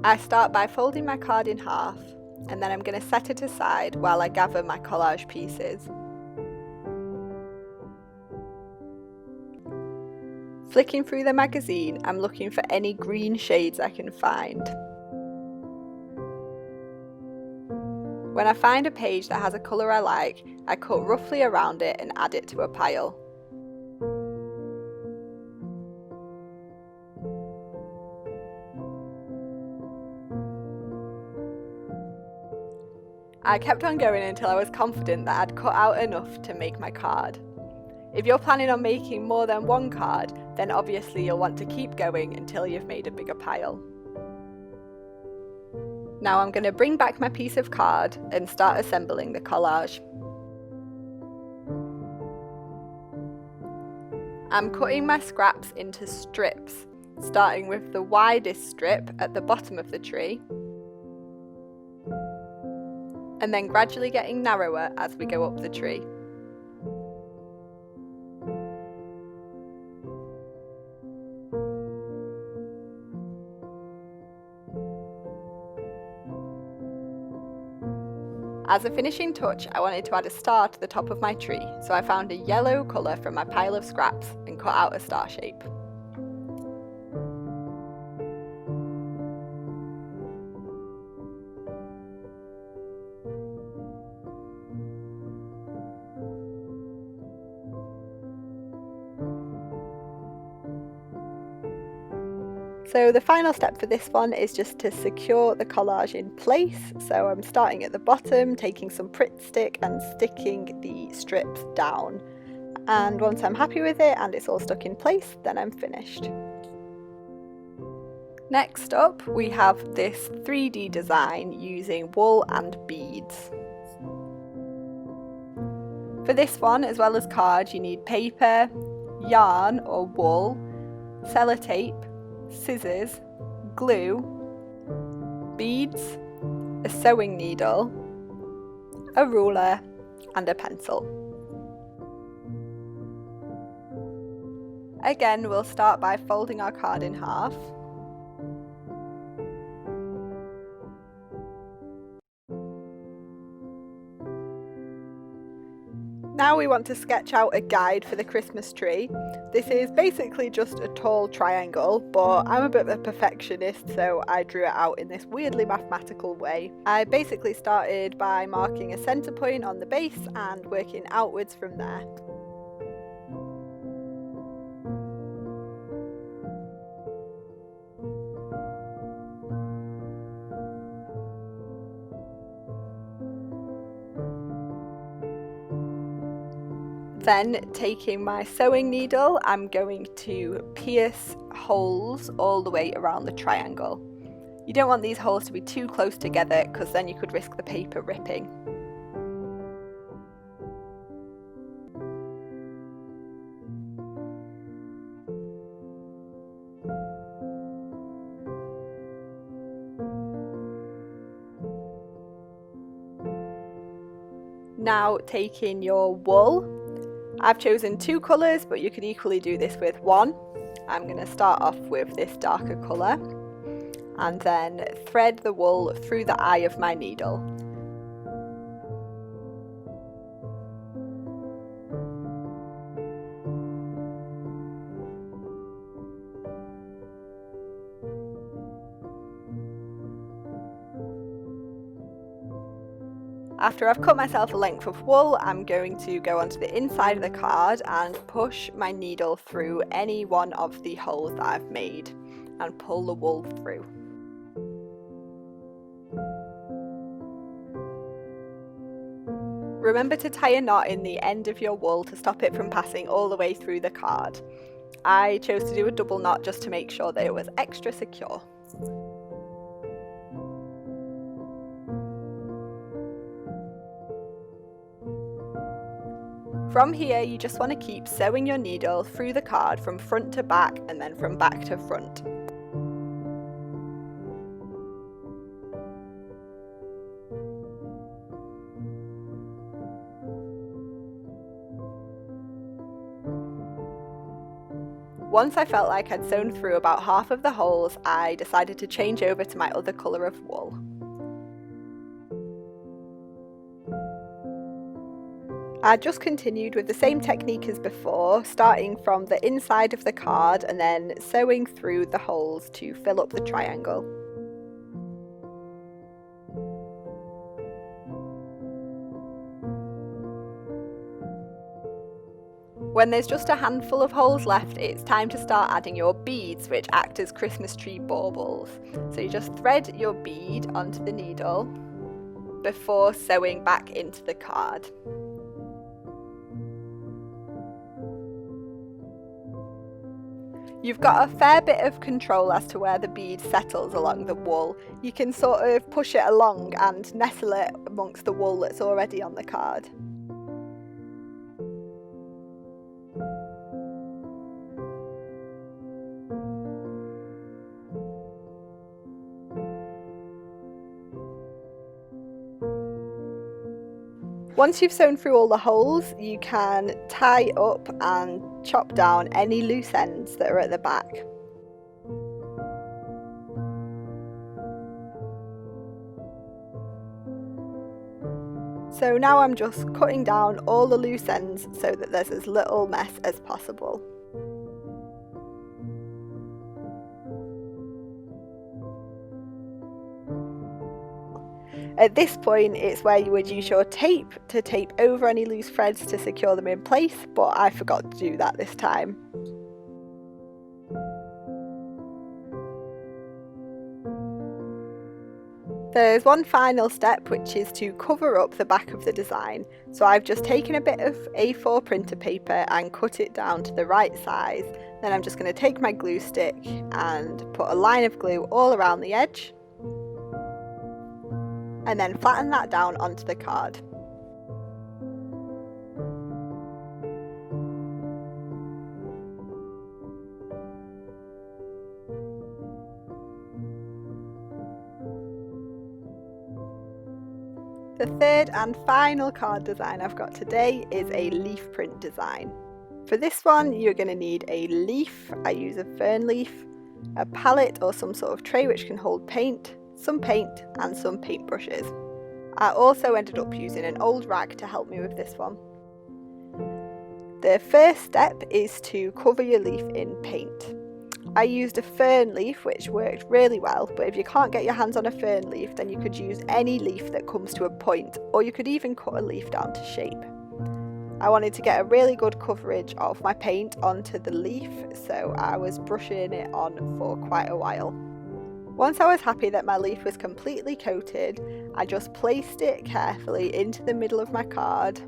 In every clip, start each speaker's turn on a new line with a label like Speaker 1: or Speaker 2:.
Speaker 1: I start by folding my card in half, and then I'm going to set it aside while I gather my collage pieces. Flicking through the magazine, I'm looking for any green shades I can find. When I find a page that has a colour I like, I cut roughly around it and add it to a pile. I kept on going until I was confident that I'd cut out enough to make my card. If you're planning on making more than one card, then obviously you'll want to keep going until you've made a bigger pile. Now I'm going to bring back my piece of card and start assembling the collage. I'm cutting my scraps into strips, starting with the widest strip at the bottom of the tree, and then gradually getting narrower as we go up the tree. As a finishing touch, I wanted to add a star to the top of my tree, so I found a yellow colour from my pile of scraps and cut out a star shape. So the final step for this one is just to secure the collage in place. So I'm starting at the bottom, taking some Pritt stick and sticking the strips down. And once I'm happy with it and it's all stuck in place, then I'm finished. Next up, we have this 3D design using wool and beads. For this one, as well as card, you need paper, yarn or wool, sellotape, scissors, glue, beads, a sewing needle, a ruler and a pencil. Again, we'll start by folding our card in half. Now we want to sketch out a guide for the Christmas tree. This is basically just a tall triangle, but I'm a bit of a perfectionist, so I drew it out in this weirdly mathematical way. I basically started by marking a centre point on the base and working outwards from there. Then, taking my sewing needle, I'm going to pierce holes all the way around the triangle. You don't want these holes to be too close together because then you could risk the paper ripping. Now taking your wool, I've chosen 2 colours, but you could equally do this with 1. I'm going to start off with this darker colour and then thread the wool through the eye of my needle. After I've cut myself a length of wool, I'm going to go onto the inside of the card and push my needle through any one of the holes that I've made and pull the wool through. Remember to tie a knot in the end of your wool to stop it from passing all the way through the card. I chose to do a double knot just to make sure that it was extra secure. From here, you just want to keep sewing your needle through the card from front to back and then from back to front. Once I felt like I'd sewn through about half of the holes, I decided to change over to my other colour of wool. I just continued with the same technique as before, starting from the inside of the card and then sewing through the holes to fill up the triangle. When there's just a handful of holes left, it's time to start adding your beads, which act as Christmas tree baubles. So you just thread your bead onto the needle before sewing back into the card. You've got a fair bit of control as to where the bead settles along the wool. You can sort of push it along and nestle it amongst the wool that's already on the card. Once you've sewn through all the holes, you can tie up and chop down any loose ends that are at the back. So now I'm just cutting down all the loose ends so that there's as little mess as possible. At this point, it's where you would use your tape to tape over any loose threads to secure them in place, but I forgot to do that this time. There's one final step, which is to cover up the back of the design. So I've just taken a bit of A4 printer paper and cut it down to the right size. Then I'm just going to take my glue stick and put a line of glue all around the edge, and then flatten that down onto the card. The third and final card design I've got today is a leaf print design. For this one, you're going to need a leaf. I use a fern leaf, a palette or some sort of tray which can hold paint, some paint and some paintbrushes. I also ended up using an old rag to help me with this one. The first step is to cover your leaf in paint. I used a fern leaf which worked really well, but if you can't get your hands on a fern leaf, then you could use any leaf that comes to a point, or you could even cut a leaf down to shape. I wanted to get a really good coverage of my paint onto the leaf, so I was brushing it on for quite a while. Once I was happy that my leaf was completely coated, I just placed it carefully into the middle of my card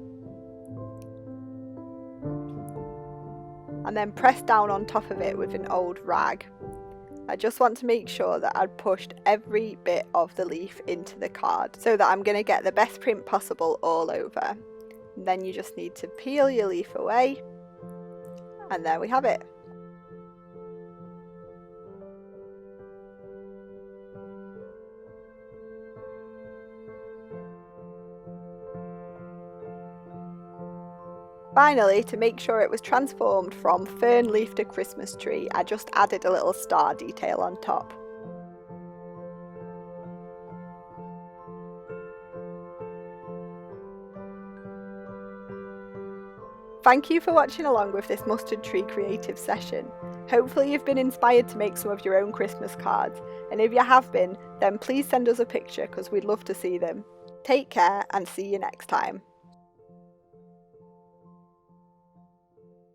Speaker 1: and then pressed down on top of it with an old rag. I just want to make sure that I'd pushed every bit of the leaf into the card so that I'm going to get the best print possible all over. And then you just need to peel your leaf away, and there we have it. Finally, to make sure it was transformed from fern leaf to Christmas tree, I just added a little star detail on top. Thank you for watching along with this mustard tree creative session. Hopefully you've been inspired to make some of your own Christmas cards, and if you have been, then please send us a picture because we'd love to see them. Take care and see you next time.